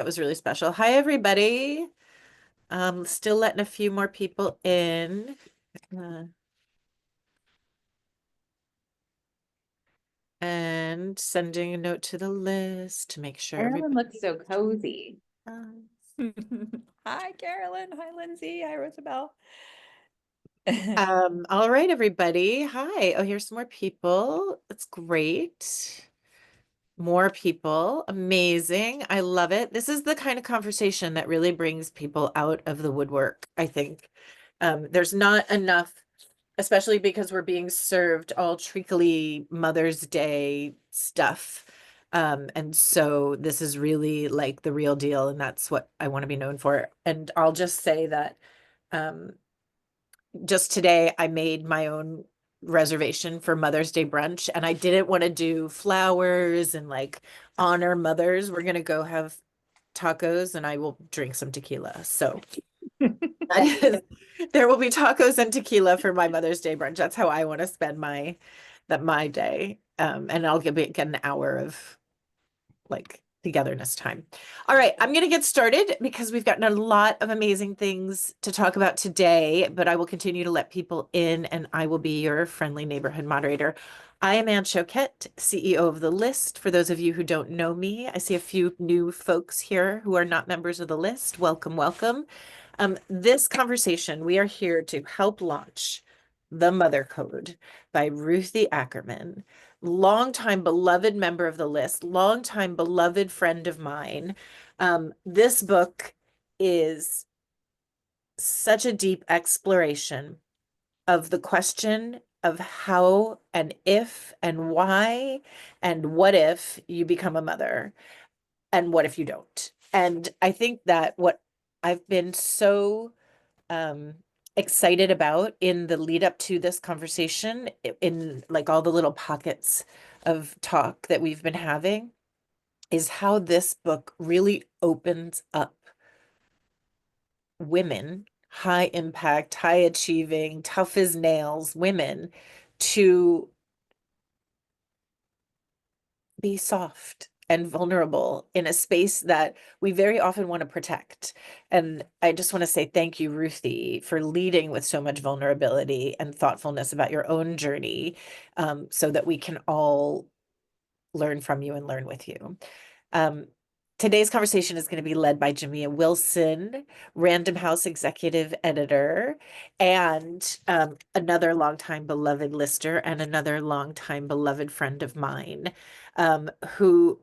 That was really special. Hi, everybody. Still letting a few more people in. Uh, and sending a note to the list to make sure Carolyn everybody. looks so cozy. Hi, Carolyn. Hi, Lindsay. Hi, Rosabelle. All right, everybody. Hi. Oh, here's some more people. That's great. More people. Amazing. I love it. This is the kind of conversation that really brings people out of the woodwork, I think. There's not enough, especially because we're being served all treacly Mother's Day stuff. And so this is really like the real deal, and that's what I want to be known for. And I'll just say that um, just today I made my own reservation for Mother's Day brunch, and I didn't want to do flowers and like honor mothers. We're gonna go have tacos and I will drink some tequila. So there will be tacos and tequila for my Mother's Day brunch. That's how I want to spend my day. And I'll get an hour of like togetherness time. All right, I'm going to get started because we've gotten a lot of amazing things to talk about today, but I will continue to let people in and I will be your friendly neighborhood moderator. I am Anne Choquette, CEO of The List. For those of you who don't know me, I see a few new folks here who are not members of The List. Welcome, welcome. This conversation, we are here to help launch The Mother Code by Ruthie Ackerman, longtime beloved member of The List, longtime beloved friend of mine. This book is such a deep exploration of the question of how and if and why and what if you become a mother and what if you don't. And I think that what I've been so um excited about in the lead up to this conversation, in like all the little pockets of talk that we've been having, is how this book really opens up women, high impact, high achieving, tough as nails women, to be soft and vulnerable in a space that we very often want to protect. And I just want to say thank you, Ruthie, for leading with so much vulnerability and thoughtfulness about your own journey, so that we can all learn from you and learn with you. Um, Today's conversation is going to be led by Jamia Wilson, Random House executive editor, and another longtime beloved lister and another longtime beloved friend of mine, who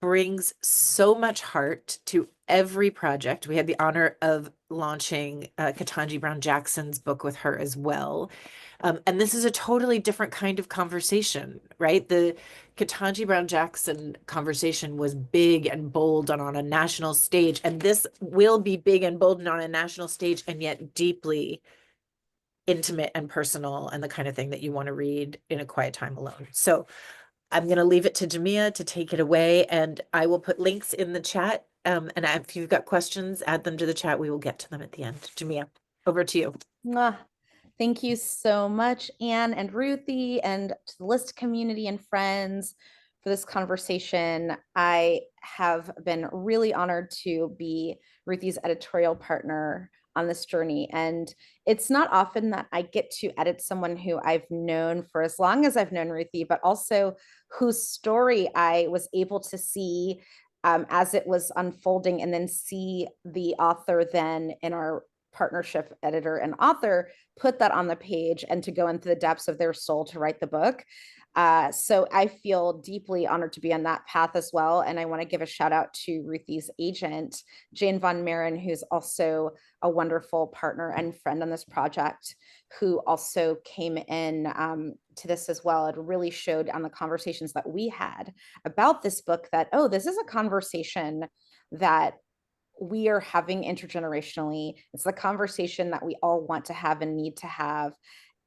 brings so much heart to every project. We had the honor of launching Ketanji Brown Jackson's book with her as well. And this is a totally different kind of conversation, right? The Ketanji Brown Jackson conversation was big and bold and on a national stage. And this will be big and bold and on a national stage, and yet deeply intimate and personal, and the kind of thing that you want to read in a quiet time alone. So I'm going to leave it to Jamia to take it away, and I will put links in the chat. And if you've got questions, add them to the chat. We will get to them at the end. Jamia, over to you. Thank you so much, Anne and Ruthie, and to the List community and friends for this conversation. I have been really honored to be Ruthie's editorial partner on this journey. And it's not often that I get to edit someone who I've known for as long as I've known Ruthie, but also whose story I was able to see as it was unfolding, and then see the author then in our partnership, editor and author, put that on the page and to go into the depths of their soul to write the book. So I feel deeply honored to be on that path as well. And I want to give a shout out to Ruthie's agent, Jane Von Marin, who's also a wonderful partner and friend on this project, who also came in to this as well. It really showed on the conversations that we had about this book that, oh, this is a conversation that we are having intergenerationally. It's the conversation that we all want to have and need to have.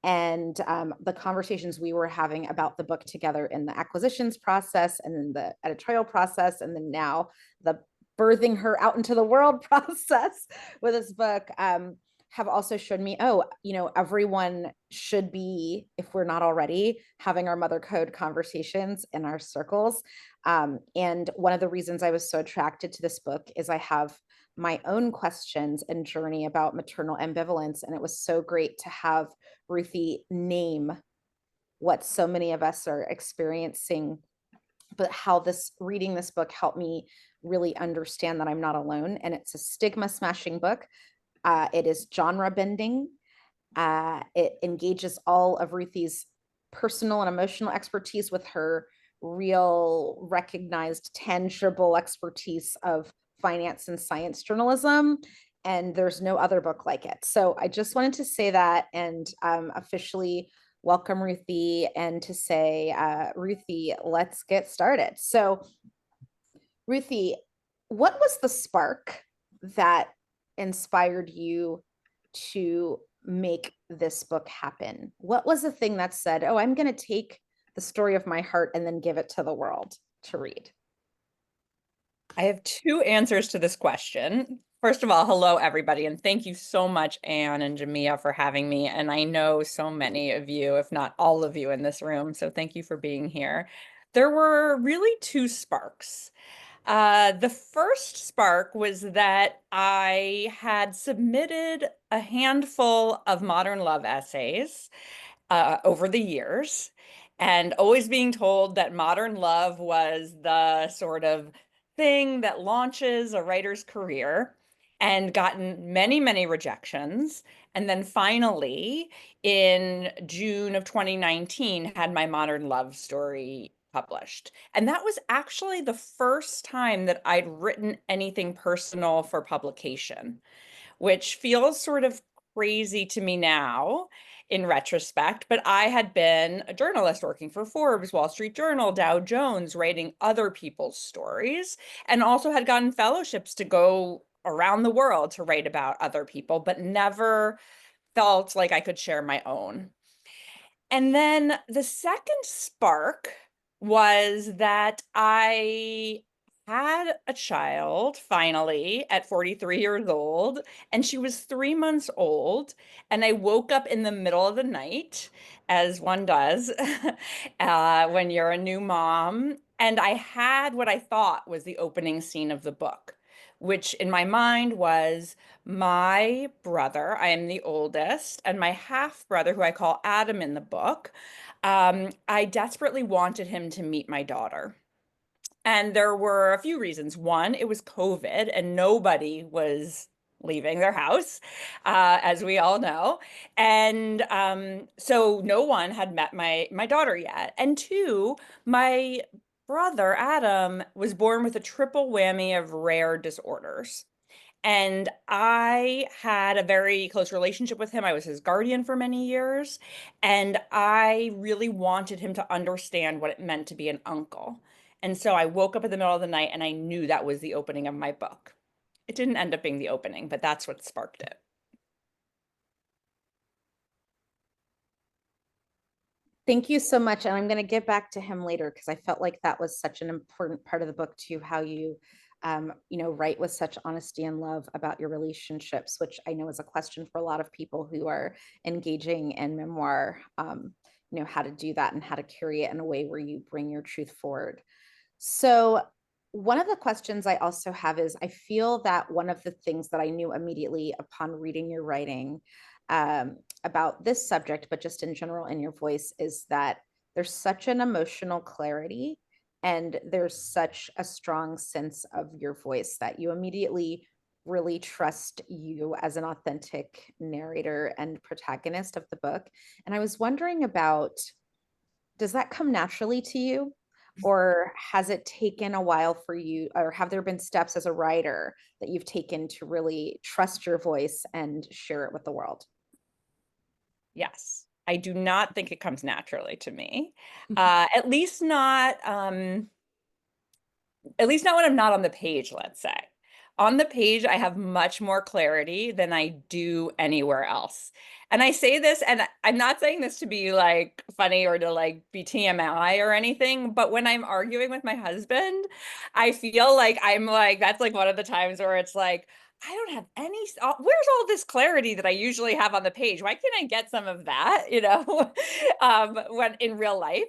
And the conversations we were having about the book together in the acquisitions process, and then the editorial process, and then now the birthing her out into the world process with this book, have also shown me, oh, everyone should be, if we're not already, having our mother code conversations in our circles. And one of the reasons I was so attracted to this book is I have my own questions and journey about maternal ambivalence. And it was so great to have Ruthie name what so many of us are experiencing, but how reading this book helped me really understand that I'm not alone. And it's a stigma smashing book. It is genre bending. It engages all of Ruthie's personal and emotional expertise with her real, recognized, tangible expertise of finance and science journalism. And there's no other book like it. So I just wanted to say that and officially welcome Ruthie and to say, Ruthie, let's get started. So, Ruthie, what was the spark that inspired you to make this book happen? What was the thing that said, oh, I'm going to take the story of my heart and then give it to the world to read? I have two answers to this question. First of all, hello, everybody, and thank you so much, Anne and Jamia, for having me. And I know so many of you, if not all of you in this room, so thank you for being here. There were really two sparks. The first spark was that I had submitted a handful of modern love essays over the years, and always being told that modern love was the sort of thing that launches a writer's career, and gotten many, many rejections. And then finally, in June of 2019, had my modern love story published. And that was actually the first time that I'd written anything personal for publication, which feels sort of crazy to me now in retrospect, but I had been a journalist working for Forbes, Wall Street Journal, Dow Jones, writing other people's stories, and also had gotten fellowships to go around the world to write about other people, but never felt like I could share my own. And then the second spark was that I had a child finally at 43 years old, and she was 3 months old. And I woke up in the middle of the night, as one does when you're a new mom. And I had what I thought was the opening scene of the book, which in my mind was my brother. I am the oldest, and my half brother, who I call Adam in the book. I desperately wanted him to meet my daughter. And there were a few reasons. One, it was COVID and nobody was leaving their house, as we all know. And so no one had met my daughter yet. And two, my brother, Adam, was born with a triple whammy of rare disorders. And I had a very close relationship with him. I was his guardian for many years. And I really wanted him to understand what it meant to be an uncle. And so I woke up in the middle of the night and I knew that was the opening of my book. It didn't end up being the opening, but that's what sparked it. Thank you so much. And I'm going to get back to him later because I felt like that was such an important part of the book too, how you, write with such honesty and love about your relationships, which I know is a question for a lot of people who are engaging in memoir, how to do that and how to carry it in a way where you bring your truth forward. So one of the questions I also have is I feel that one of the things that I knew immediately upon reading your writing about this subject, but just in general in your voice, is that there's such an emotional clarity and there's such a strong sense of your voice that you immediately really trust you as an authentic narrator and protagonist of the book. And I was wondering about, does that come naturally to you? Or has it taken a while for you, or have there been steps as a writer that you've taken to really trust your voice and share it with the world? Yes, I do not think it comes naturally to me. At least not when I'm not on the page, let's say. On the page, I have much more clarity than I do anywhere else. And I say this, and I'm not saying this to be like funny or to like be TMI or anything, but when I'm arguing with my husband, I feel like I'm like, that's like one of the times where it's like, I don't have any, where's all this clarity that I usually have on the page? Why can't I get some of that, when in real life?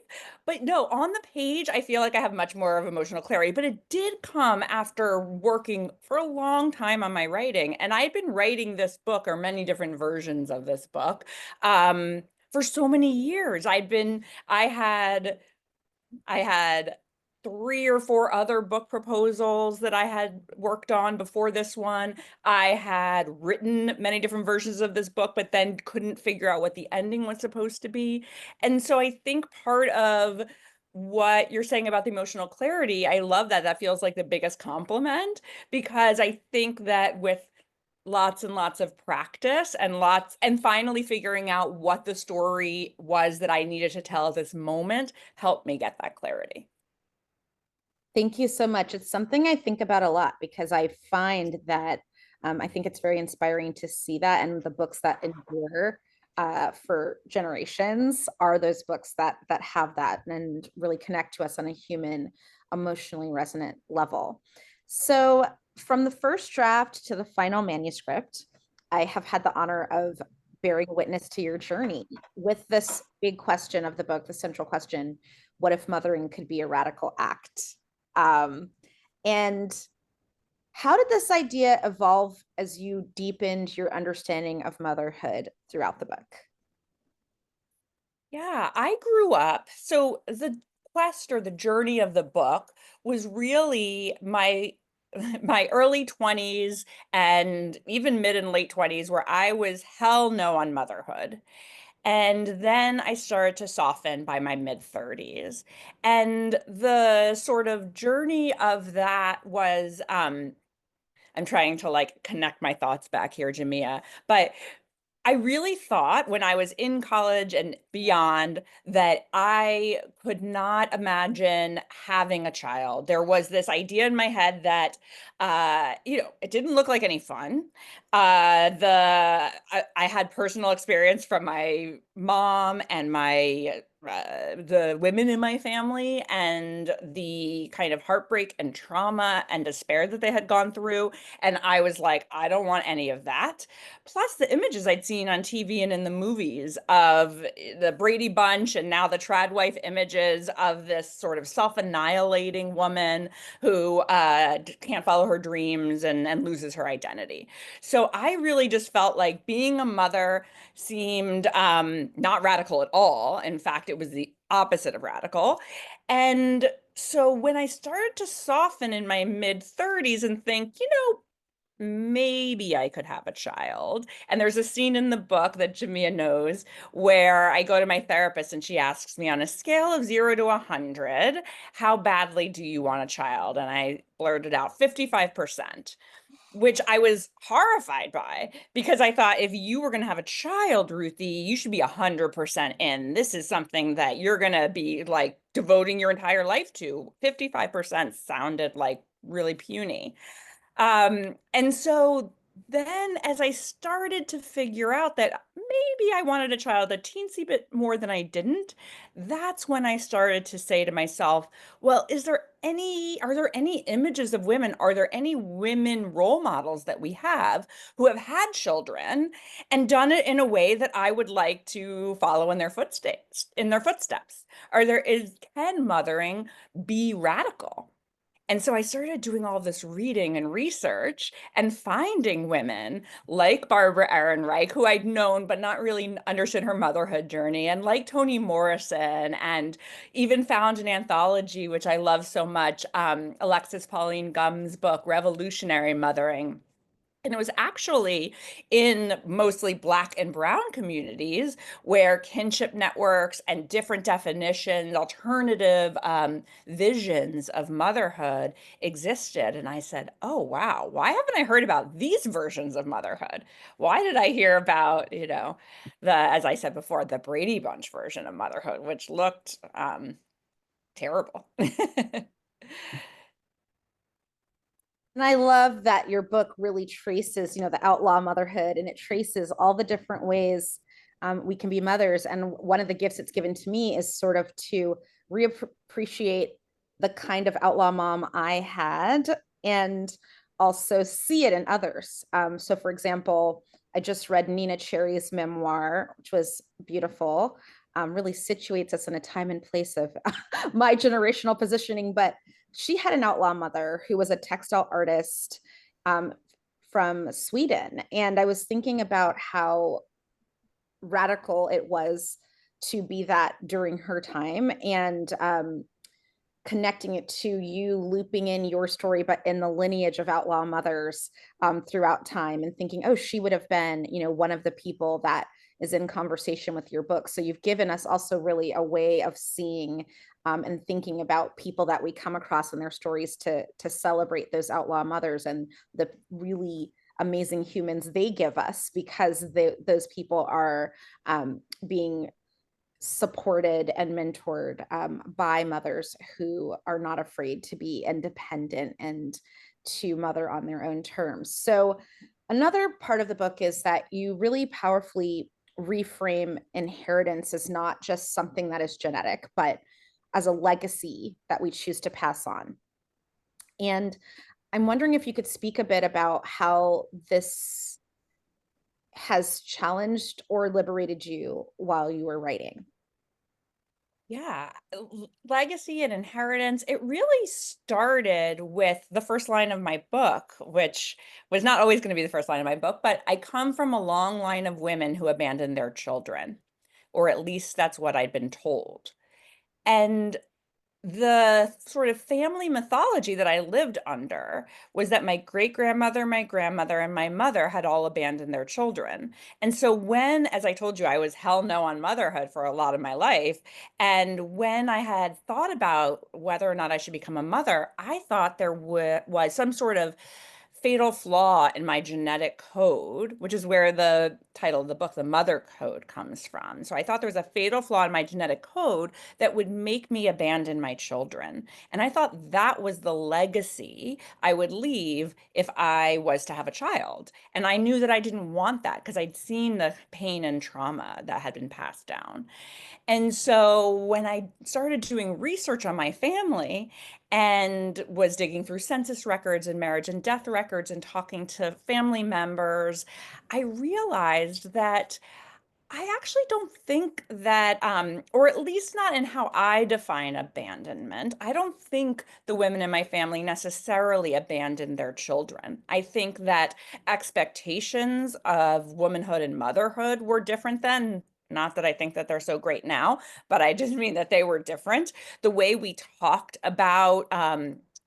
But no, on the page, I feel like I have much more of emotional clarity, but it did come after working for a long time on my writing. And I'd been writing this book, or many different versions of this book, for so many years. I had 3 or 4 other book proposals that I had worked on before this one. I had written many different versions of this book, but then couldn't figure out what the ending was supposed to be. And so I think part of what you're saying about the emotional clarity, I love that. That feels like the biggest compliment, because I think that with lots and lots of practice and finally figuring out what the story was that I needed to tell at this moment helped me get that clarity. Thank you so much. It's something I think about a lot because I find that I think it's very inspiring to see that, and the books that endure for generations are those books that have that and really connect to us on a human, emotionally resonant level. So, from the first draft to the final manuscript, I have had the honor of bearing witness to your journey with this big question of the book, the central question: what if mothering could be a radical act? And how did this idea evolve as you deepened your understanding of motherhood throughout the book? Yeah, I grew up. So the quest or the journey of the book was really my my early 20s and even mid and late 20s, where I was hell no on motherhood. And then I started to soften by my mid 30s. And the sort of journey of that was I'm trying to like connect my thoughts back here, Jamia, but I really thought when I was in college and beyond that I could not imagine having a child. There was this idea in my head that, it didn't look like any fun. I had personal experience from my mom and the women in my family, and the kind of heartbreak and trauma and despair that they had gone through. And I was like, I don't want any of that. Plus, the images I'd seen on TV and in the movies of the Brady Bunch and now the Tradwife images of this sort of self-annihilating woman who can't follow her dreams and loses her identity. So I really just felt like being a mother seemed not radical at all. In fact, it was the opposite of radical. And so when I started to soften in my mid 30s and think, maybe I could have a child. And there's a scene in the book that Jamia knows where I go to my therapist and she asks me, on a scale of 0 to 100, how badly do you want a child? And I blurted out 55%, which I was horrified by, because I thought, if you were going to have a child, Ruthie, you should be 100% in. This is something that you're going to be like devoting your entire life to. 55% sounded like really puny. And so then as I started to figure out that maybe I wanted a child a teensy bit more than I didn't, that's when I started to say to myself, well, are there any images of women? Are there any women role models that we have who have had children and done it in a way that I would like to follow in their footsteps? Can mothering be radical? And so I started doing all this reading and research and finding women like Barbara Ehrenreich, who I'd known but not really understood her motherhood journey, and like Toni Morrison, and even found an anthology, which I love so much, Alexis Pauline Gumb's book, Revolutionary Mothering. And it was actually in mostly Black and Brown communities where kinship networks and different definitions, alternative visions of motherhood existed. And I said, oh, wow, why haven't I heard about these versions of motherhood? Why did I hear about, as I said before, the Brady Bunch version of motherhood, which looked terrible. And I love that your book really traces, the outlaw motherhood, and it traces all the different ways we can be mothers. And one of the gifts it's given to me is sort of to reappreciate the kind of outlaw mom I had, and also see it in others. So for example, I just read Nina Cherry's memoir, which was beautiful. Really situates us in a time and place of my generational positioning. But she had an outlaw mother who was a textile artist from Sweden. And I was thinking about how radical it was to be that during her time, and connecting it to you looping in your story, but in the lineage of outlaw mothers throughout time, and thinking, oh, she would have been, one of the people that is in conversation with your book. So you've given us also really a way of seeing and thinking about people that we come across in their stories to celebrate those outlaw mothers and the really amazing humans they give us, because those people are being supported and mentored by mothers who are not afraid to be independent and to mother on their own terms. So another part of the book is that you really powerfully reframe inheritance as not just something that is genetic, but as a legacy that we choose to pass on. And I'm wondering if you could speak a bit about how this has challenged or liberated you while you were writing. Yeah, legacy and inheritance. It really started with the first line of my book, which was not always going to be the first line of my book, but I come from a long line of women who abandoned their children, or at least that's what I'd been told. And the sort of family mythology that I lived under was that my great-grandmother, my grandmother, and my mother had all abandoned their children. And so when, as I told you, I was hell no on motherhood for a lot of my life, and when I had thought about whether or not I should become a mother, I thought there was some sort of fatal flaw in my genetic code, which is where the title of the book, The Mother Code, comes from. So I thought there was a fatal flaw in my genetic code that would make me abandon my children. And I thought that was the legacy I would leave if I was to have a child. And I knew that I didn't want that because I'd seen the pain and trauma that had been passed down. And so when I started doing research on my family and was digging through census records and marriage and death records and talking to family members, I realized that I actually don't think that, or at least not in how I define abandonment. I don't think the women in my family necessarily abandoned their children. I think that expectations of womanhood and motherhood were different then. Not that I think that they're so great now, but I just mean that they were different. The way we talked about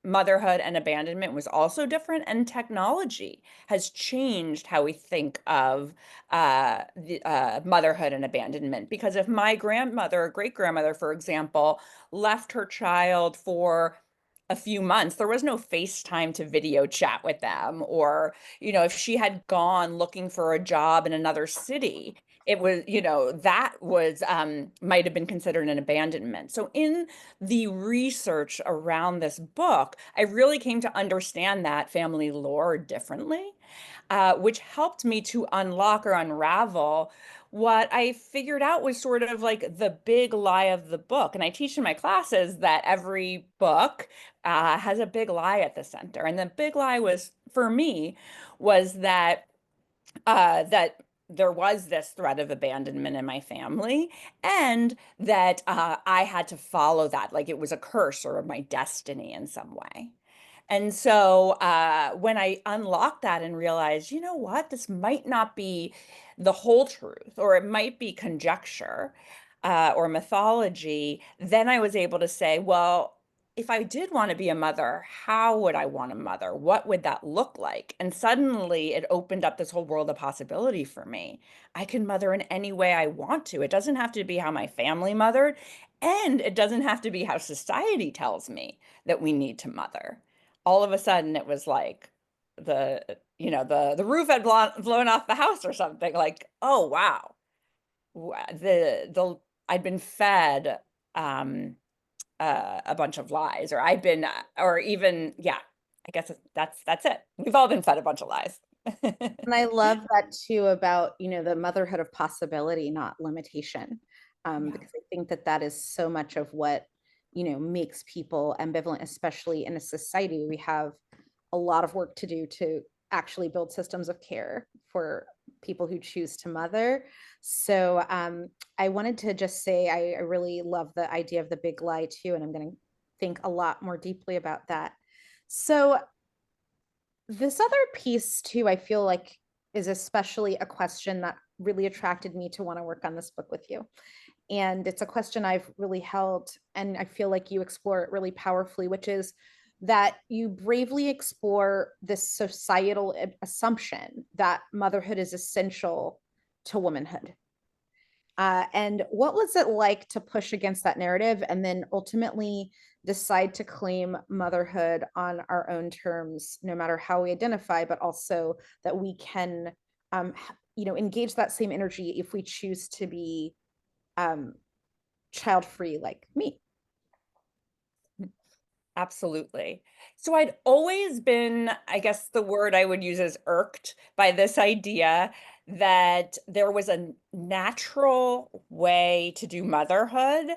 motherhood and abandonment was also different, and technology has changed how we think of motherhood and abandonment. Because if my grandmother or great grandmother, for example, left her child for a few months, there was no FaceTime to video chat with them. Or, if she had gone looking for a job in another city, it was, that was, might have been considered an abandonment. So in the research around this book, I really came to understand that family lore differently, which helped me to unlock or unravel what I figured out was sort of like the big lie of the book. And I teach in my classes that every book has a big lie at the center. And the big lie was, for me, was that there was this threat of abandonment in my family, and that I had to follow that, like it was a curse or my destiny in some way. And so when I unlocked that and realized, you know what, this might not be the whole truth, or it might be conjecture or mythology, then I was able to say, well, if I did want to be a mother, how would I want a mother? What would that look like? And suddenly it opened up this whole world of possibility for me. I can mother in any way I want to. It doesn't have to be how my family mothered, and it doesn't have to be how society tells me that we need to mother. All of a sudden it was like the roof had blown off the house or something. Like, oh wow. The I'd been fed a bunch of lies, or I've been or even, yeah, I guess that's it. We've all been fed a bunch of lies. And I love that too about, the motherhood of possibility, not limitation. Yeah. Because I think that that is so much of what, makes people ambivalent, especially in a society we have a lot of work to do to actually build systems of care for people who choose to mother. So I wanted to just say I really love the idea of the big lie too, and I'm going to think a lot more deeply about that. So this other piece too, I feel like is especially a question that really attracted me to want to work on this book with you. And it's a question I've really held, and I feel like you explore it really powerfully, which is that you bravely explore this societal assumption that motherhood is essential to womanhood. And what was it like to push against that narrative and then ultimately decide to claim motherhood on our own terms, no matter how we identify, but also that we can, engage that same energy if we choose to be um, child-free like me? Absolutely. So I'd always been, I guess the word I would use is irked by this idea that there was a natural way to do motherhood,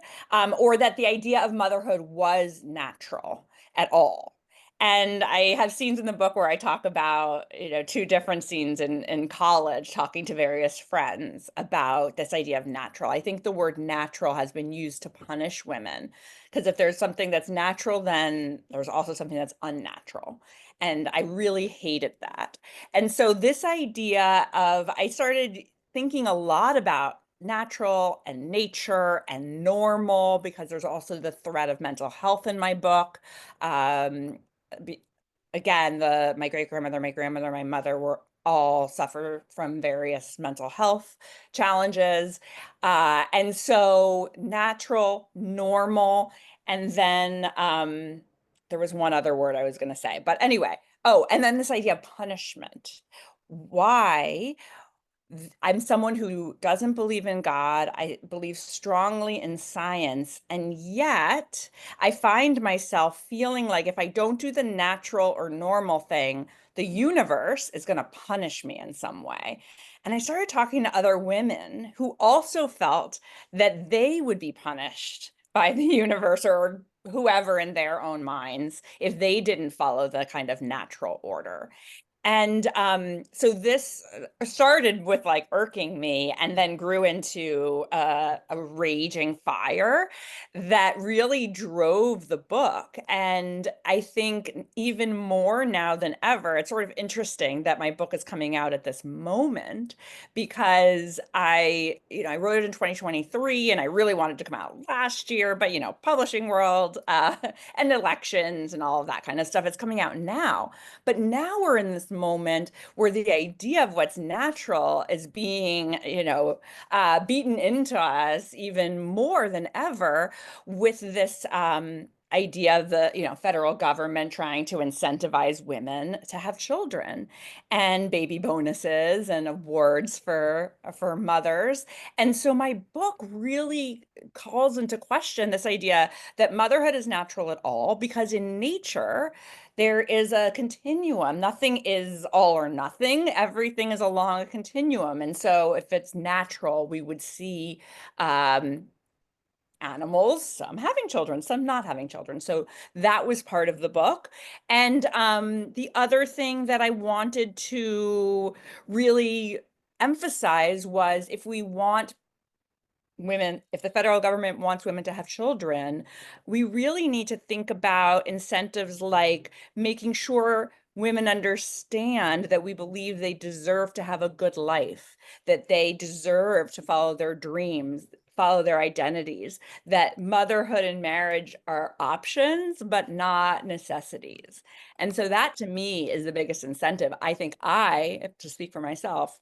or that the idea of motherhood was natural at all. And I have scenes in the book where I talk about, two different scenes in college, talking to various friends about this idea of natural. I think the word natural has been used to punish women, because if there's something that's natural, then there's also something that's unnatural. And I really hated that. And so this idea of, I started thinking a lot about natural and nature and normal, because there's also the thread of mental health in my book. Be, again, my great-grandmother, my grandmother, my mother were all suffer from various mental health challenges. And so natural, normal, and then there was one other word I was going to say. But anyway, oh, and then this idea of punishment. Why? I'm someone who doesn't believe in God. I believe strongly in science. And yet I find myself feeling like if I don't do the natural or normal thing, the universe is going to punish me in some way. And I started talking to other women who also felt that they would be punished by the universe or whoever in their own minds if they didn't follow the kind of natural order. And so this started with like irking me and then grew into a raging fire that really drove the book. And I think even more now than ever, it's sort of interesting that my book is coming out at this moment, because I wrote it in 2023 and I really wanted to come out last year, but publishing world and elections and all of that kind of stuff, it's coming out now. But now we're in this moment where the idea of what's natural is being, beaten into us even more than ever with this idea of the, federal government trying to incentivize women to have children, and baby bonuses and awards for mothers. And so my book really calls into question this idea that motherhood is natural at all, because in nature, there is a continuum. Nothing is all or nothing. Everything is along a continuum. And so if it's natural, we would see animals, some having children, some not having children. So that was part of the book. And the other thing that I wanted to really emphasize was, if we want women, if the federal government wants women to have children, we really need to think about incentives like making sure women understand that we believe they deserve to have a good life, that they deserve to follow their dreams, follow their identities, that motherhood and marriage are options, but not necessities. And so that to me is the biggest incentive. I think to speak for myself,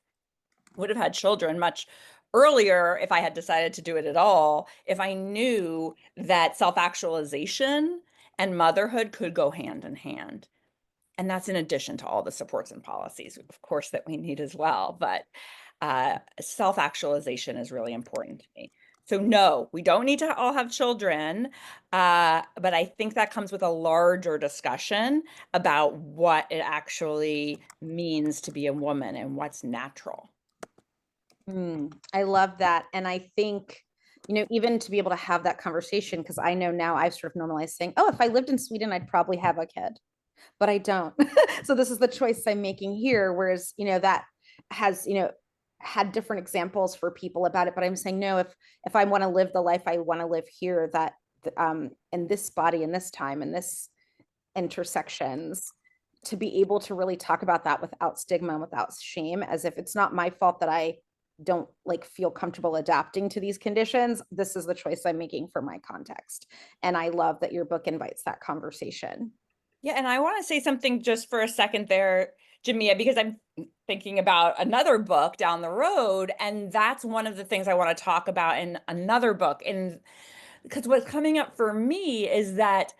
would have had children much earlier if I had decided to do it at all, if I knew that self-actualization and motherhood could go hand in hand. And that's in addition to all the supports and policies, of course, that we need as well. But self-actualization is really important to me. So no, we don't need to all have children, but I think that comes with a larger discussion about what it actually means to be a woman and what's natural. I love that. And I think, even to be able to have that conversation, because I know now I've sort of normalized saying, oh, if I lived in Sweden, I'd probably have a kid. but I don't. So this is the choice I'm making here. Whereas, that has, had different examples for people about it. But I'm saying, no, if I want to live the life I want to live here, that in this body, in this time, in this intersections, to be able to really talk about that without stigma and without shame, as if it's not my fault that I don't like feel comfortable adapting to these conditions. This is the choice I'm making for my context. And I love that your book invites that conversation. Yeah, and I want to say something just for a second there, Jamia, because I'm thinking about another book down the road, and that's one of the things I want to talk about in another book. And because what's coming up for me is that,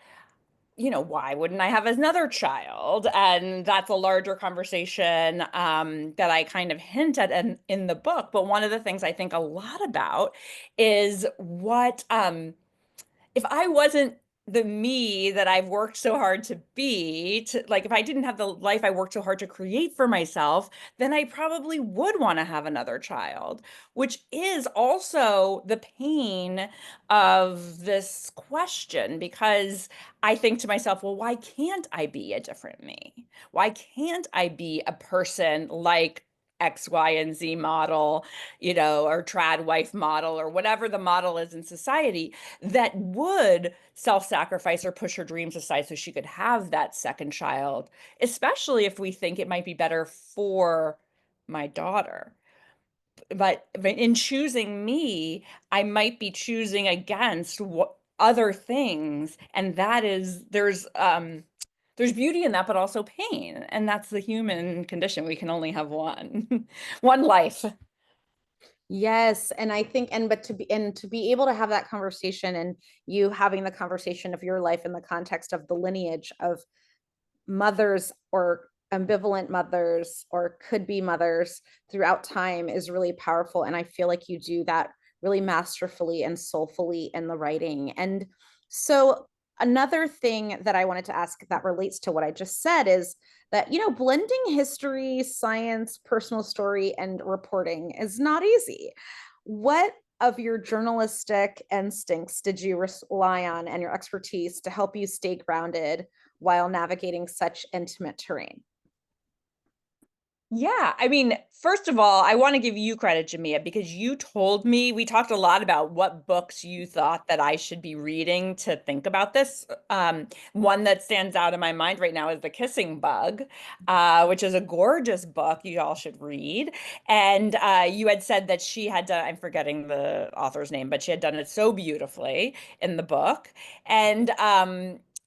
why wouldn't I have another child? And that's a larger conversation that I kind of hint at in the book. But one of the things I think a lot about is what if I wasn't the me that I've worked so hard to be, to like, if I didn't have the life I worked so hard to create for myself, then I probably would want to have another child, which is also the pain of this question, because I think to myself, well, why can't I be a different me? Why can't I be a person like X, Y, and Z model, or trad wife model, or whatever the model is in society, that would self-sacrifice or push her dreams aside so she could have that second child, especially if we think it might be better for my daughter. But in choosing me, I might be choosing against what other things, and that is there's beauty in that, but also pain, and that's the human condition. We can only have one one life. Yes, and I think, but to be able to have that conversation, and you having the conversation of your life in the context of the lineage of mothers or ambivalent mothers or could be mothers throughout time is really powerful. And I feel like you do that really masterfully and soulfully in the writing. And so another thing that I wanted to ask that relates to what I just said is that, blending history, science, personal story, and reporting is not easy. What of your journalistic instincts did you rely on and your expertise to help you stay grounded while navigating such intimate terrain? Yeah, I mean, first of all, I want to give you credit, Jamia, because you told me, we talked a lot about what books you thought that I should be reading to think about this. One that stands out in my mind right now is The Kissing Bug, which is a gorgeous book you all should read. And you had said that she had done, I'm forgetting the author's name, but she had done it so beautifully in the book. And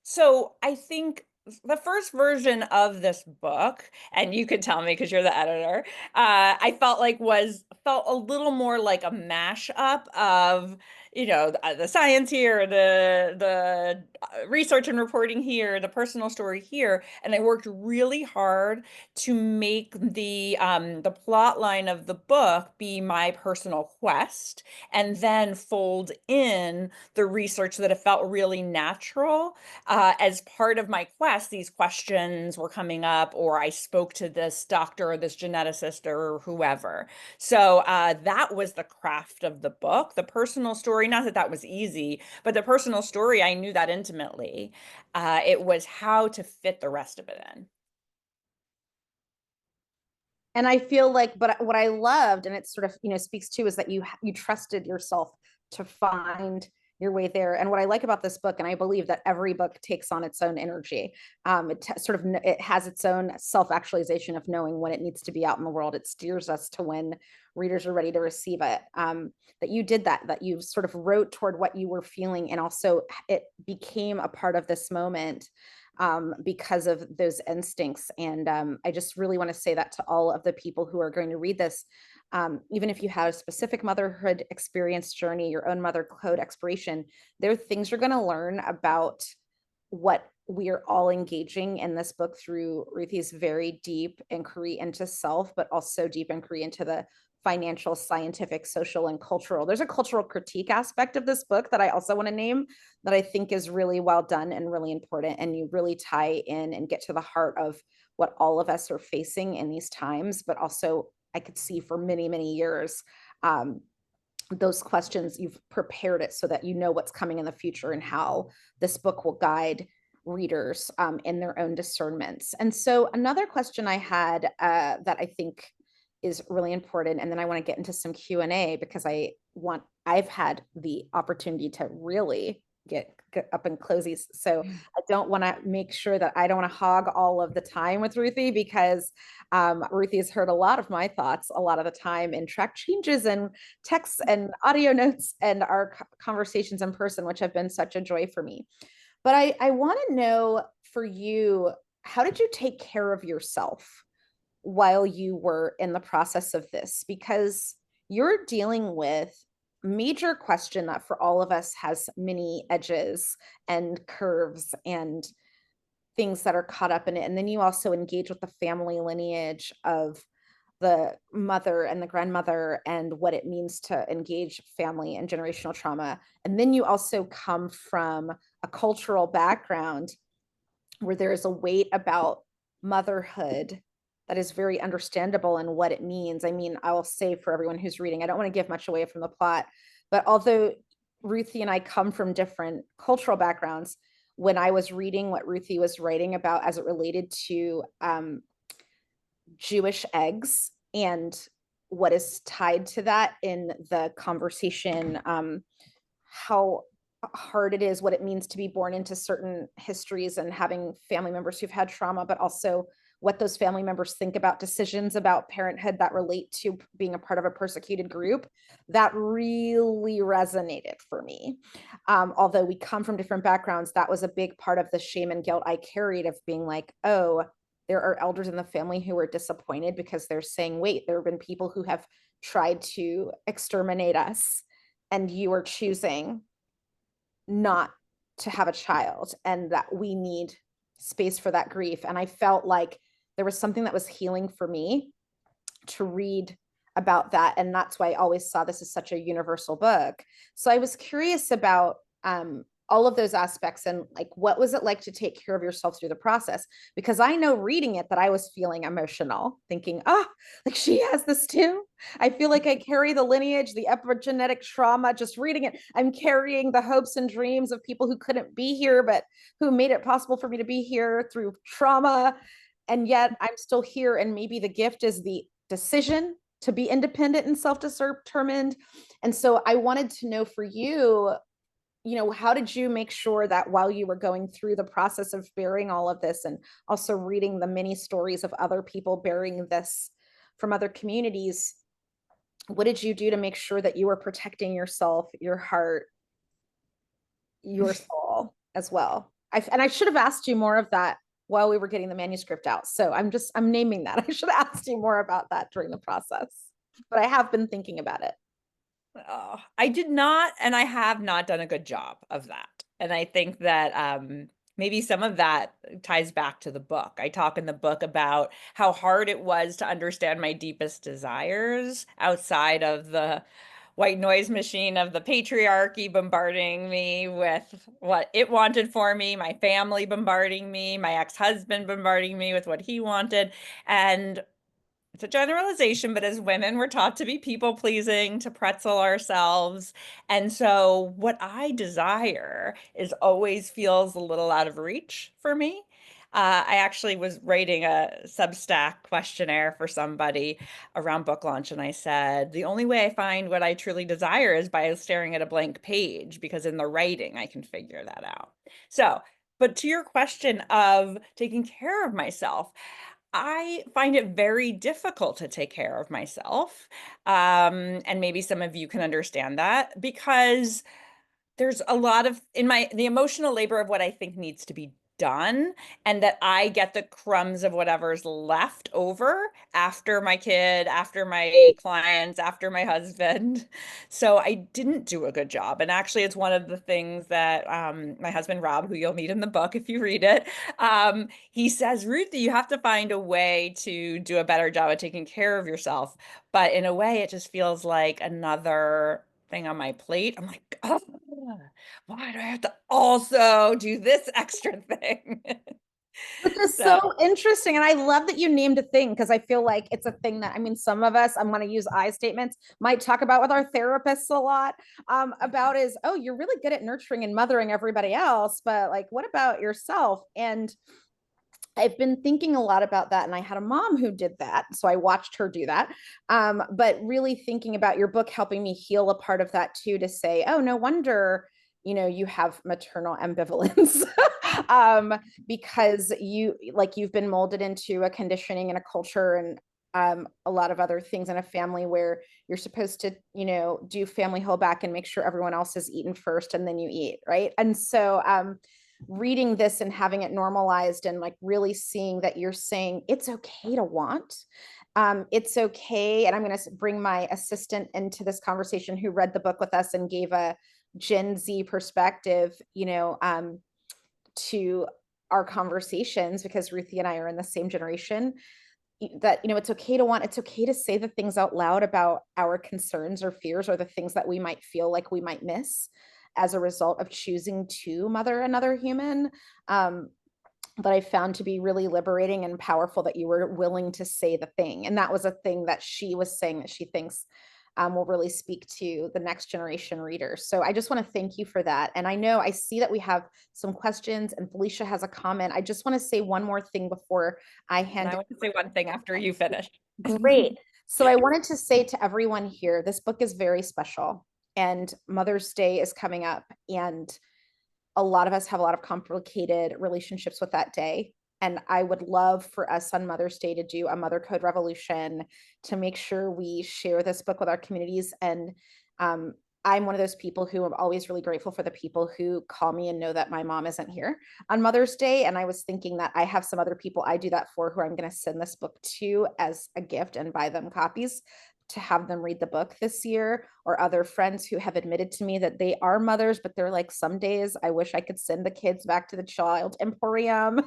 so I think the first version of this book, and you could tell me because you're the editor, I felt like felt a little more like a mashup of, the science here, the research and reporting here, the personal story here, and I worked really hard to make the plot line of the book be my personal quest, and then fold in the research that it felt really natural as part of my quest. These questions were coming up, or I spoke to this doctor or this geneticist or whoever. So that was the craft of the book. The personal story, not that that was easy, but the personal story, I knew that intimately. It was how to fit the rest of it in. And I feel like, but what I loved, and it sort of, speaks to, is that you trusted yourself to find your way there. And what I like about this book, and I believe that every book takes on its own energy. It has its own self-actualization of knowing when it needs to be out in the world. It steers us to when readers are ready to receive it. That you did that you sort of wrote toward what you were feeling, and also it became a part of this moment because of those instincts. And I just really want to say that to all of the people who are going to read this. Even if you had a specific motherhood experience journey, your own mother code expiration, there are things you're going to learn about what we are all engaging in this book through Ruthie's very deep inquiry into self, but also deep inquiry into the financial, scientific, social, and cultural. There's a cultural critique aspect of this book that I also want to name that I think is really well done and really important. And you really tie in and get to the heart of what all of us are facing in these times, but also I could see for many, many years, those questions, you've prepared it so that you know what's coming in the future and how this book will guide readers in their own discernments. And so another question I had that I think is really important, and then I want to get into some Q&A because I've had the opportunity to really get up and closies. So I don't want to make sure that I don't want to hog all of the time with Ruthie, because Ruthie has heard a lot of my thoughts a lot of the time in track changes and texts and audio notes and our conversations in person, which have been such a joy for me. But I want to know, for you, how did you take care of yourself while you were in the process of this? Because you're dealing with major question that for all of us has many edges and curves and things that are caught up in it. And then you also engage with the family lineage of the mother and the grandmother and what it means to engage family and generational trauma. And then you also come from a cultural background where there is a weight about motherhood that is very understandable and what it means. I mean, I will say for everyone who's reading, I don't want to give much away from the plot, but although Ruthie and I come from different cultural backgrounds, when I was reading what Ruthie was writing about as it related to Jewish eggs and what is tied to that in the conversation, how hard it is, what it means to be born into certain histories and having family members who've had trauma, but also what those family members think about decisions about parenthood that relate to being a part of a persecuted group. That really resonated for me. Although we come from different backgrounds, that was a big part of the shame and guilt I carried of being like, oh, there are elders in the family who are disappointed because they're saying, wait, there have been people who have tried to exterminate us, and you are choosing not to have a child, and that we need space for that grief. And I felt like there was something that was healing for me to read about that. And that's why I always saw this as such a universal book. So I was curious about all of those aspects, and like, what was it like to take care of yourself through the process? Because I know reading it that I was feeling emotional, thinking, oh, like she has this too. I feel like I carry the lineage, the epigenetic trauma, just reading it. I'm carrying the hopes and dreams of people who couldn't be here, but who made it possible for me to be here through trauma. And yet I'm still here. And maybe the gift is the decision to be independent and self-determined. And so I wanted to know for you, how did you make sure that while you were going through the process of bearing all of this, and also reading the many stories of other people bearing this from other communities, what did you do to make sure that you were protecting yourself, your heart, your soul as well? And I should have asked you more of that while we were getting the manuscript out. So I'm naming that. I should have asked you more about that during the process, but I have been thinking about it. Oh, I did not, and I have not done a good job of that. And I think that maybe some of that ties back to the book. I talk in the book about how hard it was to understand my deepest desires outside of the white noise machine of the patriarchy bombarding me with what it wanted for me, my family bombarding me, my ex-husband bombarding me with what he wanted. And it's a generalization, but as women, we're taught to be people pleasing, to pretzel ourselves. And so what I desire is always feels a little out of reach for me. I actually was writing a Substack questionnaire for somebody around book launch, and I said, the only way I find what I truly desire is by staring at a blank page, because in the writing, I can figure that out. So, but to your question of taking care of myself, I find it very difficult to take care of myself. And maybe some of you can understand that, because there's a lot of the emotional labor of what I think needs to be done, and that I get the crumbs of whatever's left over after my kid, after my clients, after my husband. So I didn't do a good job. And actually, it's one of the things that my husband, Rob, who you'll meet in the book if you read it, he says, Ruthie, you have to find a way to do a better job of taking care of yourself. But in a way, it just feels like another thing on my plate. I'm like, oh, why do I have to also do this extra thing? Which is So so interesting. And I love that you named a thing because I feel like it's a thing that, I mean, some of us, I'm going to use I statements, might talk about with our therapists a lot about is, oh, you're really good at nurturing and mothering everybody else, but like, what about yourself? And I've been thinking a lot about that. And I had a mom who did that. So I watched her do that. But really thinking about your book helping me heal a part of that too, to say, oh, no wonder, you know, you have maternal ambivalence because you've been molded into a conditioning and a culture and a lot of other things in a family where you're supposed to, you know, do family whole back and make sure everyone else is eaten first and then you eat. Right. And so, reading this and having it normalized and like really seeing that you're saying it's okay to want. It's okay. And I'm going to bring my assistant into this conversation who read the book with us and gave a Gen Z perspective, you know, to our conversations because Ruthie and I are in the same generation that, you know, it's okay to want, it's okay to say the things out loud about our concerns or fears or the things that we might feel like we might miss as a result of choosing to mother another human. That I found to be really liberating and powerful that you were willing to say the thing. And that was a thing that she was saying that she thinks will really speak to the next generation readers. So I just want to thank you for that. And I know I see that we have some questions and Felicia has a comment. I just want to say one more thing before I hand I it. want to say one thing after you finish. Great. So I wanted to say to everyone here, this book is very special and Mother's Day is coming up and a lot of us have a lot of complicated relationships with that day. And I would love for us on Mother's Day to do a Mother Code Revolution to make sure we share this book with our communities. And um, I'm one of those people who I'm always really grateful for the people who call me and know that my mom isn't here on Mother's Day. And I was thinking that I have some other people I do that for who I'm going to send this book to as a gift and buy them copies to have them read the book this year, or other friends who have admitted to me that they are mothers, but they're like, some days I wish I could send the kids back to the child emporium.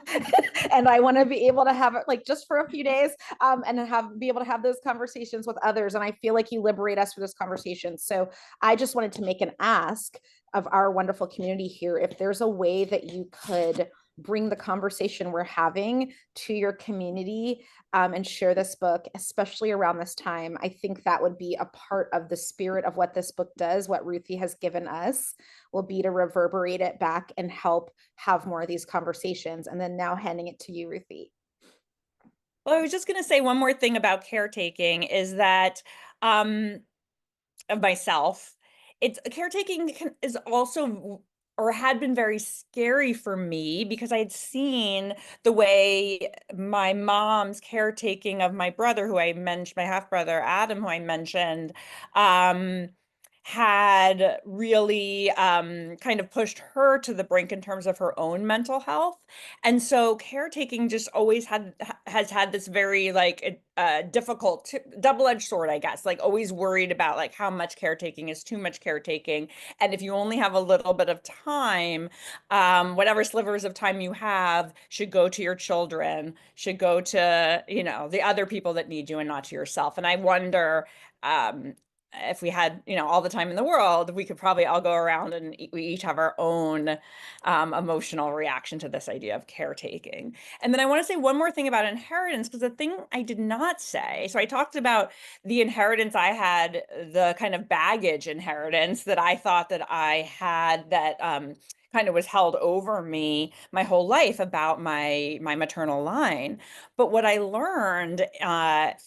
And I want to be able to have it like just for a few days and be able to have those conversations with others. And I feel like you liberate us for those conversations. So I just wanted to make an ask of our wonderful community here. If there's a way that you could bring the conversation we're having to your community and share this book, especially around this time. I think that would be a part of the spirit of what this book does, what Ruthie has given us, will be to reverberate it back and help have more of these conversations. And then now handing it to you, Ruthie. Well, I was just going to say one more thing about caretaking is that of myself, it's caretaking is also or had been very scary for me because I had seen the way my mom's caretaking of my brother, who I mentioned, my half brother Adam, who I mentioned, had really kind of pushed her to the brink in terms of her own mental health. And so caretaking just always has had this very like difficult double-edged sword, I guess, like always worried about like how much caretaking is too much caretaking. And if you only have a little bit of time, whatever slivers of time you have should go to your children, should go to, you know, the other people that need you and not to yourself. And I wonder, if we had, you know, all the time in the world, we could probably all go around and we each have our own emotional reaction to this idea of caretaking. And then I want to say one more thing about inheritance, because the thing I did not say, so I talked about the inheritance I had, the kind of baggage inheritance that I thought that I had that kind of was held over me my whole life about my maternal line. But what I learned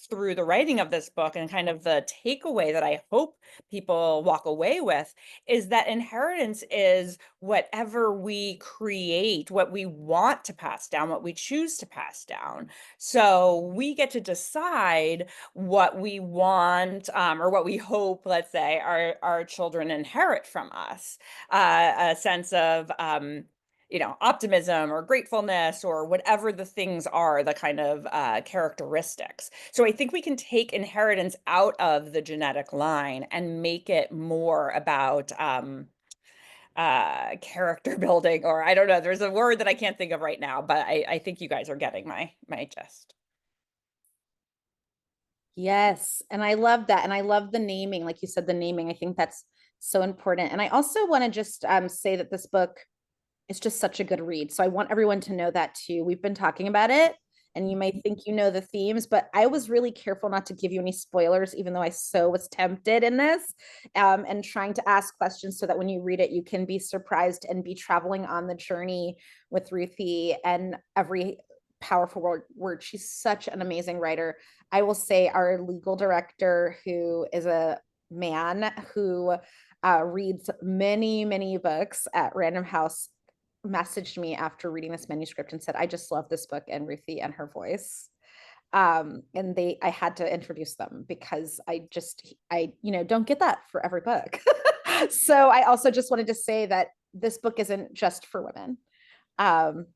through the writing of this book and kind of the takeaway that I hope people walk away with is that inheritance is whatever we create, what we want to pass down, what we choose to pass down. So we get to decide what we want or what we hope, let's say, our children inherit from us. A sense of you know, optimism or gratefulness or whatever the things are, the kind of characteristics. So I think we can take inheritance out of the genetic line and make it more about character building, or I don't know, there's a word that I can't think of right now, but I think you guys are getting my gist. Yes. And I love that. And I love the naming. Like you said, the naming, I think that's so important. And I also want to just say that this book it's just such a good read. So I want everyone to know that too. We've been talking about it, and you may think you know the themes, but I was really careful not to give you any spoilers, even though I so was tempted in this, and trying to ask questions so that when you read it, you can be surprised and be traveling on the journey with Ruthie and every powerful word. She's such an amazing writer. I will say our legal director, who is a man who reads many, many books at Random House, messaged me after reading this manuscript and said, I just love this book and Ruthie and her voice. And I had to introduce them because I don't get that for every book. So I also just wanted to say that this book isn't just for women. Um,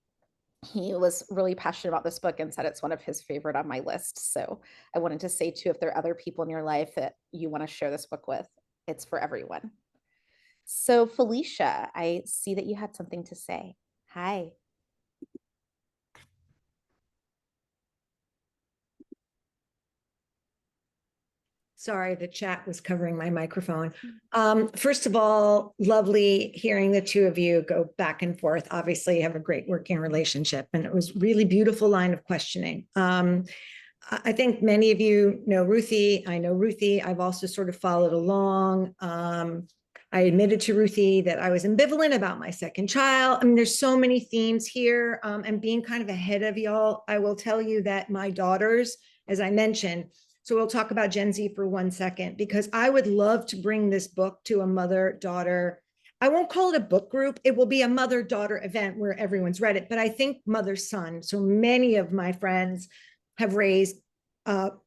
he was really passionate about this book and said it's one of his favorite on my list. So I wanted to say too, if there are other people in your life that you want to share this book with, it's for everyone. So Felicia, I see that you had something to say. Hi. Sorry, the chat was covering my microphone. First of all, lovely hearing the two of you go back and forth. Obviously, you have a great working relationship, and it was really beautiful line of questioning. I think many of you know Ruthie. I know Ruthie. I've also sort of followed along. I admitted to Ruthie that I was ambivalent about my second child. I mean, there's so many themes here, and being kind of ahead of y'all, I will tell you that my daughters, as I mentioned, so we'll talk about Gen Z for 1 second, because I would love to bring this book to a mother-daughter. I won't call it a book group. It will be a mother-daughter event where everyone's read it, but I think mother-son. So many of my friends have raised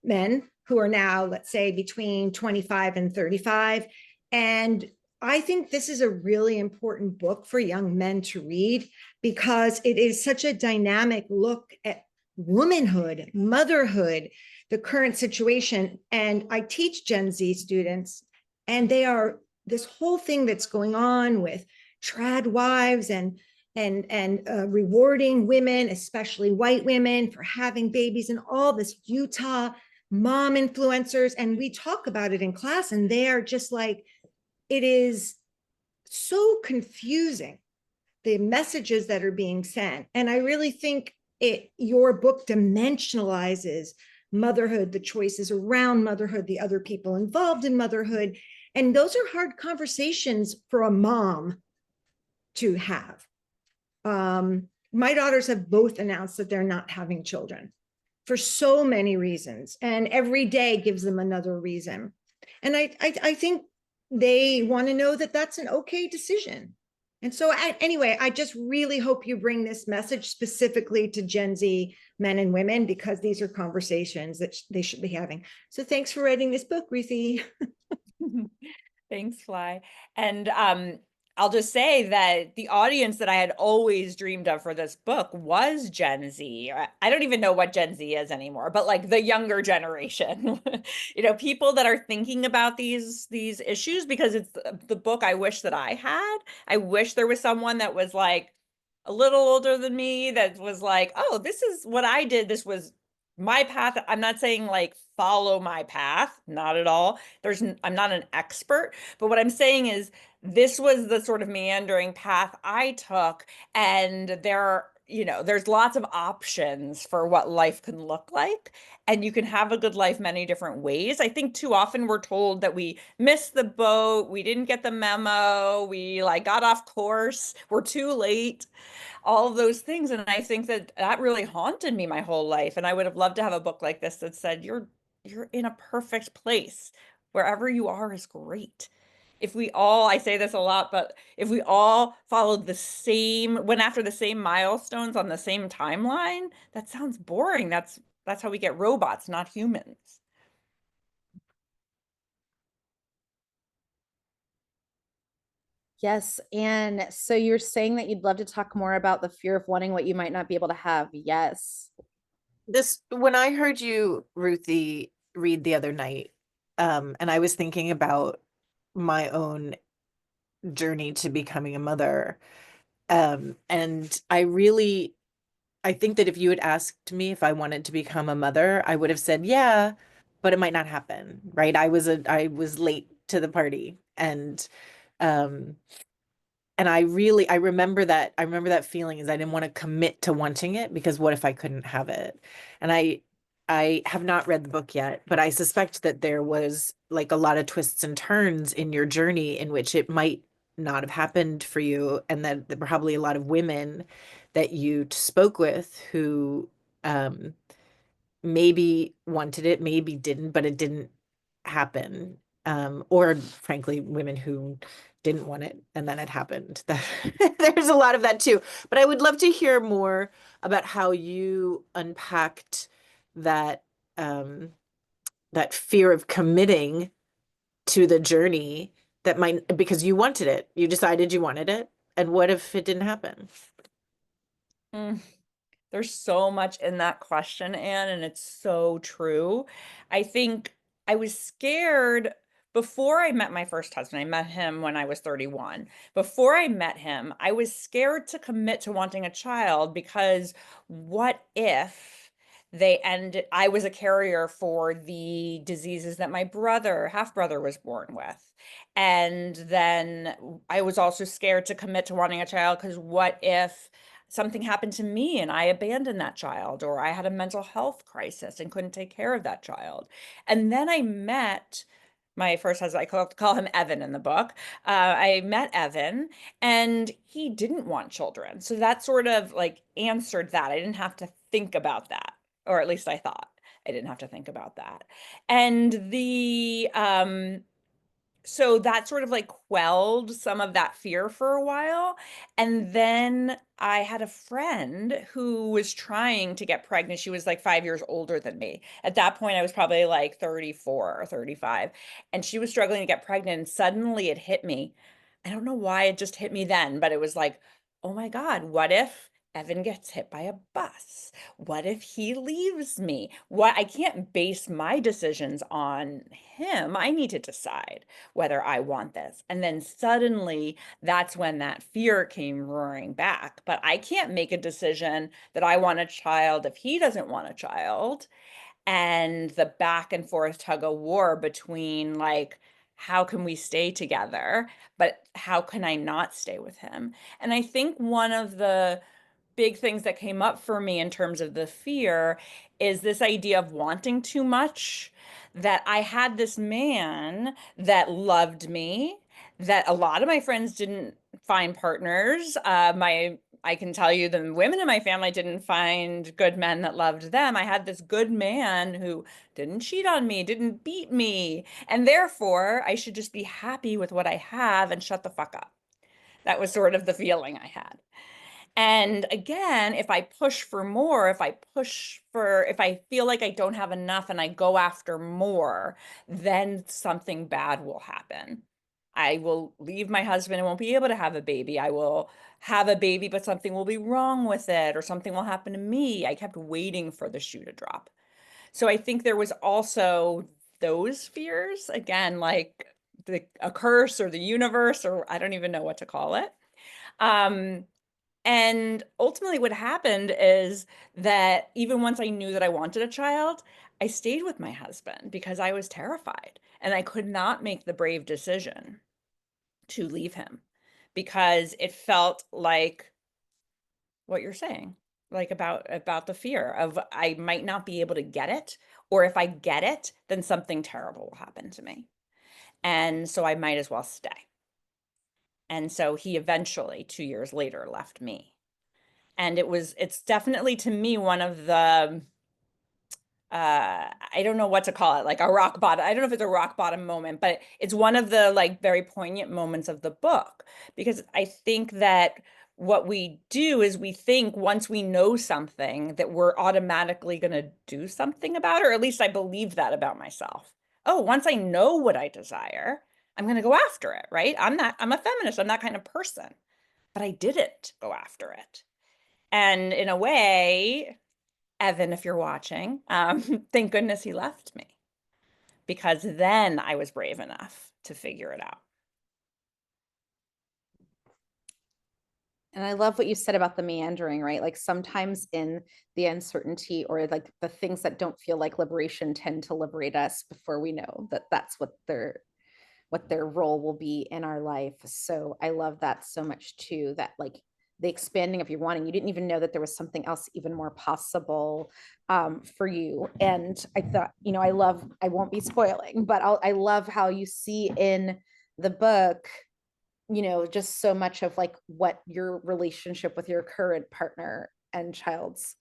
men who are now, let's say, between 25 and 35. And I think this is a really important book for young men to read because it is such a dynamic look at womanhood, motherhood, the current situation. And I teach Gen Z students, and they are this whole thing that's going on with trad wives and rewarding women, especially white women, for having babies, and all this Utah mom influencers. And we talk about it in class, and they are just like, it is so confusing, the messages that are being sent. And I really think your book dimensionalizes motherhood, the choices around motherhood, the other people involved in motherhood. And those are hard conversations for a mom to have. My daughters have both announced that they're not having children for so many reasons, and every day gives them another reason. And I think they want to know that that's an okay decision. And so anyway, I just really hope you bring this message specifically to Gen Z men and women, because these are conversations that they should be having. So thanks for writing this book, Ruthie. Thanks, Fly. And I'll just say that the audience that I had always dreamed of for this book was Gen Z. I don't even know what Gen Z is anymore, but like the younger generation, people that are thinking about these issues, because it's the book I wish that I had. I wish there was someone that was like a little older than me that was like, oh, this is what I did. This was my path. I'm not saying like follow my path, not at all. I'm not an expert, but what I'm saying is this was the sort of meandering path I took, and there's lots of options for what life can look like, and you can have a good life many different ways. I think too often we're told that we missed the boat, we didn't get the memo, we like got off course, we're too late, all of those things. And I think that really haunted me my whole life. And I would have loved to have a book like this that said, you're in a perfect place. Wherever you are is great. If we all, I say this a lot, but if we all followed went after the same milestones on the same timeline, that sounds boring. That's how we get robots, not humans. Yes. And so you're saying that you'd love to talk more about the fear of wanting what you might not be able to have. Yes. When I heard you, Ruthie, read the other night, and I was thinking about my own journey to becoming a mother. And I think that if you had asked me if I wanted to become a mother, I would have said, yeah, but it might not happen, right? I was late to the party. And um and I remember that feeling is I didn't want to commit to wanting it because what if I couldn't have it? And I have not read the book yet, but I suspect that there was like a lot of twists and turns in your journey in which it might not have happened for you, and that there were probably a lot of women that you spoke with who um maybe wanted it, maybe didn't, but it didn't happen. Or frankly, women who didn't want it and then it happened. There's a lot of that too. But I would love to hear more about how you unpacked that that fear of committing to the journey that might, because you wanted it. You decided you wanted it. And what if it didn't happen? Mm. There's so much in that question, Anne, and it's so true. I think I was scared before I met my first husband. I met him when I was 31. Before I met him, I was scared to commit to wanting a child because what if I was a carrier for the diseases that my brother, half brother, was born with. And then I was also scared to commit to wanting a child because what if something happened to me and I abandoned that child, or I had a mental health crisis and couldn't take care of that child. And then I met my first husband. I call him Evan in the book. I met Evan and he didn't want children. So that sort of like answered that. I didn't have to think about that, or at least I thought I didn't have to think about that. And so that sort of like quelled some of that fear for a while. And then I had a friend who was trying to get pregnant. She was like 5 years older than me. At that point, I was probably like 34 or 35. And she was struggling to get pregnant. And suddenly it hit me. I don't know why it just hit me then, but it was like, oh my God, what if Evan gets hit by a bus? What if he leaves me? I can't base my decisions on him. I need to decide whether I want this. And then suddenly that's when that fear came roaring back. But I can't make a decision that I want a child if he doesn't want a child. And the back and forth tug of war between like, how can we stay together? But how can I not stay with him? And I think one of the big things that came up for me in terms of the fear is this idea of wanting too much. That I had this man that loved me, that a lot of my friends didn't find partners. I can tell you the women in my family didn't find good men that loved them. I had this good man who didn't cheat on me, didn't beat me, and therefore I should just be happy with what I have and shut the fuck up. That was sort of the feeling I had. And again, if I push for more, if I feel like I don't have enough and I go after more, then something bad will happen. I will leave my husband and won't be able to have a baby. I will have a baby, but something will be wrong with it, or something will happen to me. I kept waiting for the shoe to drop. So I think there was also those fears, again, like a curse or the universe, or I don't even know what to call it. Um, and ultimately, what happened is that even once I knew that I wanted a child, I stayed with my husband because I was terrified and I could not make the brave decision to leave him because it felt like what you're saying, like about the fear of I might not be able to get it, or if I get it, then something terrible will happen to me. And so I might as well stay. And so he eventually, 2 years later, left me. And it's definitely to me one of the I don't know what to call it, like a rock bottom. I don't know if it's a rock bottom moment, but it's one of the like very poignant moments of the book, because I think that what we do is we think once we know something that we're automatically going to do something about it, or at least I believe that about myself. Oh, once I know what I desire, I'm going to go after it, right? I'm a feminist. I'm that kind of person. But I didn't go after it. And in a way, Evan, if you're watching, thank goodness he left me, because then I was brave enough to figure it out. And I love what you said about the meandering, right? Like sometimes in the uncertainty or like the things that don't feel like liberation tend to liberate us before we know that that's what they're what their role will be in our life. So I love that so much too, that like the expanding of your wanting, you didn't even know that there was something else even more possible for you. And I thought, you know, I won't be spoiling, but I love how you see in the book, you know, just so much of like what your relationship with your current partner and child's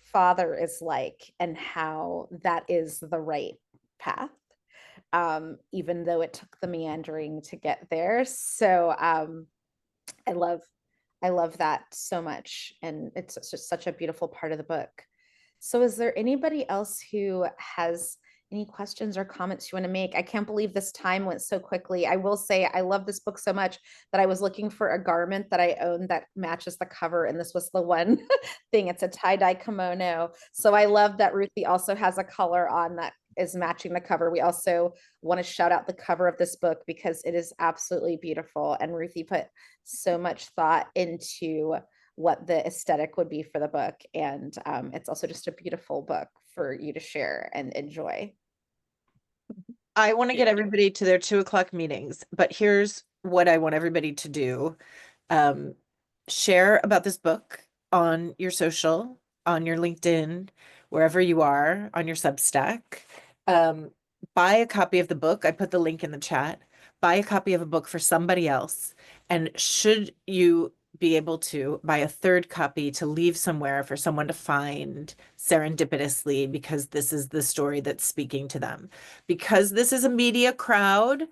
father is like, and how that is the right path, even though it took the meandering to get there. So I love I love that so much, and it's just such a beautiful part of the book. So is there anybody else who has any questions or comments you want to make? I can't believe this time went so quickly. I will say I love this book so much that I was looking for a garment that I own that matches the cover, and this was the one thing. It's a tie-dye kimono. So I love that Ruthie also has a color on that is matching the cover. We also want to shout out the cover of this book because it is absolutely beautiful, and Ruthie put so much thought into what the aesthetic would be for the book. And it's also just a beautiful book for you to share and enjoy. I want to get everybody to their 2 o'clock meetings, but here's what I want everybody to do. Share about this book on your social, on your LinkedIn, wherever you are, on your Substack. Buy a copy of the book. I put the link in the chat. Buy a copy of a book for somebody else. And should you be able to buy a third copy to leave somewhere for someone to find serendipitously, because this is the story that's speaking to them. Because this is a media crowd,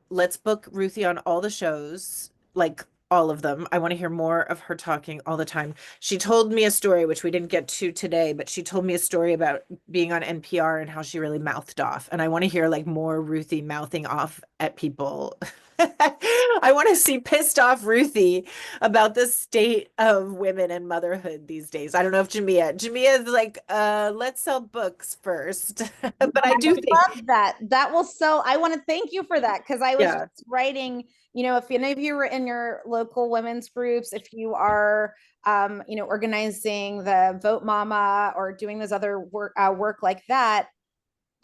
let's book Ruthie on all the shows, like all of them. I want to hear more of her talking all the time. She told me a story, which we didn't get to today, but she told me a story about being on NPR and how she really mouthed off. And I want to hear like more Ruthie mouthing off at people. I want to see pissed off Ruthie about the state of women and motherhood these days. I don't know if Jamia is like, let's sell books first. But I do think Love that will sell. I want to thank you for that, because I was Yeah. just writing, you know, if any of you are in your local women's groups, if you are you know, organizing the Vote Mama or doing those other work like that,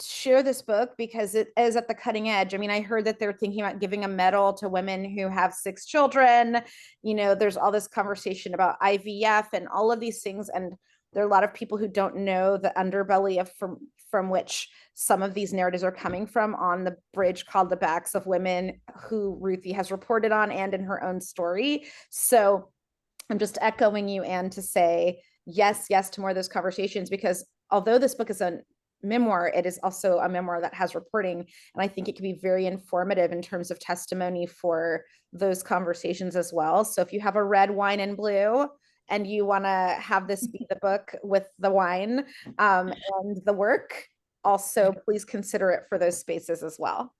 share this book because it is at the cutting edge. I mean, I heard that they're thinking about giving a medal to women who have 6 children. You know, there's all this conversation about IVF and all of these things. And there are a lot of people who don't know the underbelly of from which some of these narratives are coming from, on the bridge called The Backs of Women, who Ruthie has reported on and in her own story. So I'm just echoing you, Anne, to say yes, yes to more of those conversations, because although this book is a memoir, it is also a memoir that has reporting. And I think it can be very informative in terms of testimony for those conversations as well. So if you have a red wine and blue and you want to have this be the book with the wine and the work, also please consider it for those spaces as well.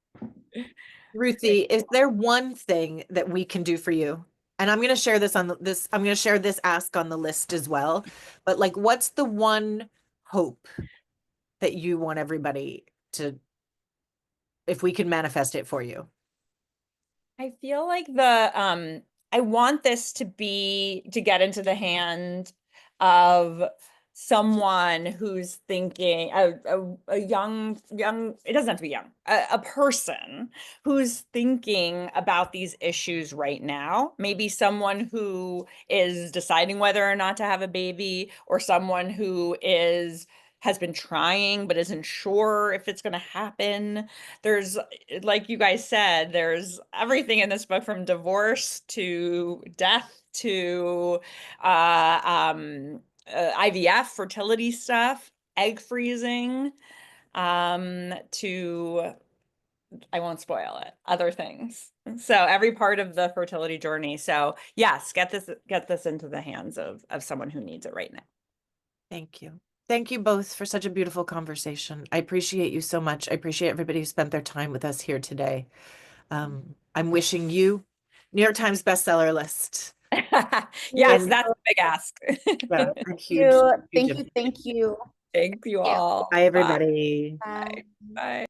Ruthie, is there one thing that we can do for you? And I'm going to share this on this, I'm going to share this ask on the list as well. But like, what's the one hope that you want everybody to, if we can manifest it for you? I feel like I want this to get into the hand of someone who's thinking, a young, it doesn't have to be young, a person who's thinking about these issues right now. Maybe someone who is deciding whether or not to have a baby, or someone who has been trying but isn't sure if it's going to happen. There's, like you guys said, there's everything in this book, from divorce to death to IVF, fertility stuff, egg freezing, to, I won't spoil it, other things. So every part of the fertility journey. So yes, get this into the hands of someone who needs it right now. Thank you. Thank you both for such a beautiful conversation. I appreciate you so much. I appreciate everybody who spent their time with us here today. I'm wishing you New York Times bestseller list. Yes, And- that's a big ask. Yeah, a huge, Thank huge you. Thank you. Thank you all. Bye, everybody. Bye. Bye.